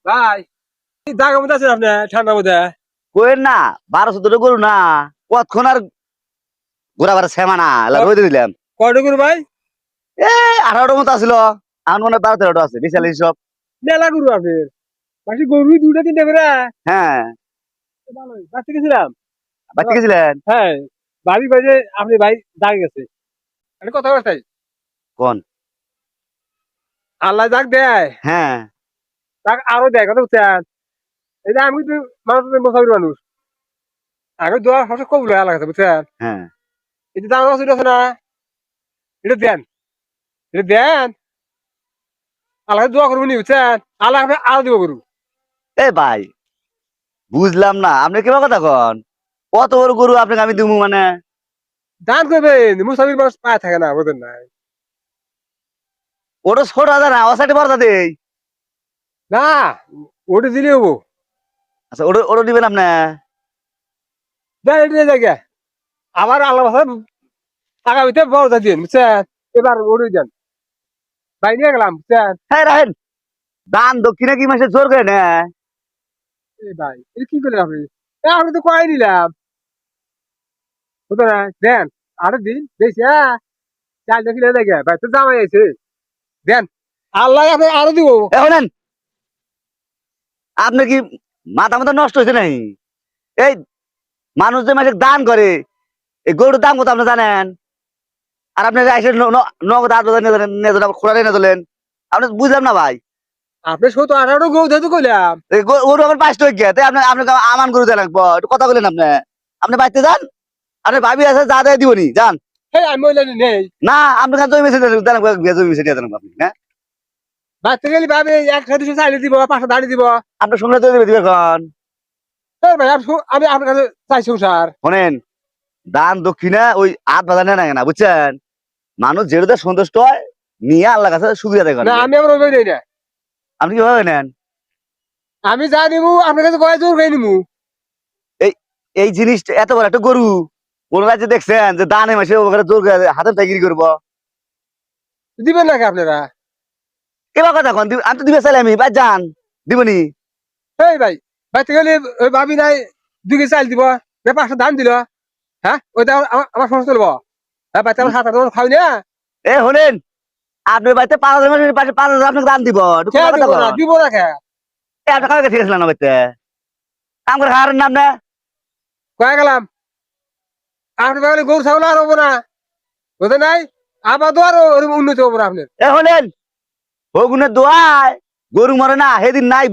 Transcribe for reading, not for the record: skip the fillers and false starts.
ভাই জায়গা মধ্যে আছেন আপনি ঠান্ডার মধ্যে? কোয়েন না 12-14 গরু না কতক্ষণ আর ঘোরা বার সেমা না রোদে দিলাম। কয়টা গরু ভাই? 18টার মতো আসলো, এখন মনে হয় 12-13টা আছে, বিশাল সব। মেলা গরু আপনার বাকি গরু দুটা তিনটা করে হ্যাঁ, ভালোই বাঁচতে গেছিলাম। বাচ্চা গেছিলেন হ্যাঁ ভাবি ভাই যে আপনি ভাই দাগে গেছে আমি কথা বলতাই কোন? আল্লাহ যাক দেয় হ্যাঁ তাক আরো দেয় কথা বুঝছেন। এই যে আমি কিন্তু মানুষ মোসাফির মানুষ আগে দোয়া সবসময় কবুল হয় আল্লাহ কাছে বুঝছেন। হ্যাঁ, এই যে দাম আছে না এটা দেন, এটা দেন আল্লাহ দোয়া করবো নি বুঝছেন। আল্লাহ আপনি আরো দিব গরু। এ ভাই বুঝলাম না আপনি কেমন কথা কন? কত বড় গরু আপনাকে আমি দিমু মানে? দান করবেন মুসাফির মানুষ পায়ে থাকে না বোঝেন নাই। ওটা ছোট হাজার না, অসাইটে বড় দেই। না ওটা দিলে হবো। আচ্ছা ওটা ওটা দিবেন আপনি? দেন এটা নিয়ে জায়গা আবার আল্লাহ ভাষা আগামীতে বড় দিন বুঝছেন। এবার ওটাই দেন ভাই নিয়ে গেলাম বুঝছেন। হ্যাঁ রাখেন, দান দক্ষিণে কি মাসে জোর করে না? এই ভাই এটা কি করলেন আপনি? আমি তো কয়ে নিলাম বুঝতে না দেন আরো দিন বেশি চাল দেখিলে দেখে ভাই তো জামাই আছে দেন আল্লাহ আপনি আরো দিব। এখন আপনার কি মাথা মাথা নষ্ট হয়েছে নাই? এই মানুষ যে মাসে দান করে, এই গরুর দাম কত আপনি জানেন? আর আপনি যে এসে নগদ 8,000 নিয়ে যান, খোলা নিয়ে চলেন। আপনি বুঝলাম না ভাই। আপনি 17-18 গরু ধরে তো কইলাম। এই গরু আমার 5 টাকা গিয়ে তাই আপনি আপনাকে আমান গরু দেন লাগবো, একটু কথা বলেন আপনি। আপনি বাড়িতে যান, আপনি ভাবি আছে যা দেয় দিবনি যান। এই আমি মহিলা নেই না আপনি কাছে জমি মেসে দেন লাগবো, জমি মেসে দিয়ে দেন লাগবো আপনি। হ্যাঁ বাচ্চা গেলে ভাবে 100-200 চাইলে দিব 500 দাঁড়িয়ে দিব। আপনার সঙ্গে তো দিবে এখন। এই ভাই আমি আপনার কাছে চাই সংসার। শোনেন, দান দক্ষিণা ওই 8,000 নেয় না বুঝছেন। মানুষ যেটা সন্তুষ্ট হয় নিয়ে আল্লাহ কাছে সুবিধা দেখেন। না আমি আমার ওই নেই না। আপনি কিভাবে নেন? আমি যা নিবো আপনার কাছে কয়ে জোর খেয়ে নিবো। এই এই জিনিসটা এত বড় একটা গরু কোন রাজ্যে দেখছেন যে দানে মাসে ওখানে জোর করে হাতে টাইগিরি করবো? দিবেন নাকি আপনারা? এবার কথা কন, আমি তো দিবে চাইলে আমি বাদ যান দিবনি। এই ভাই বাচ্চা গেলে ওই ভাবি নাই 2 কেজি চাল দিব 500 দাম দিল। হ্যাঁ ওইটা আমার সমস্যা চলবো। হ্যাঁ বাচ্চা আমার 7-8 খাওয়াই না। এ শোনেন, আপনার বাড়িতে 5,000 মাসের পাশে 5,000 আপনাকে দান দিব, একটু খেয়া কথা দিব না কন। দিব না খেয়া আপনি কালকে ঠিক আছে না বাড়িতে কাম করে খাওয়ার নাম না? কয়ে গেলাম আপনি বলে গরু ছাগল আর হবো না বুঝতে নাই। আমার তো আরো উন্নতি হবো না আপনার। এ শোনেন, হগুনের দোয়ায় গরু মরে না সেদিন নাই।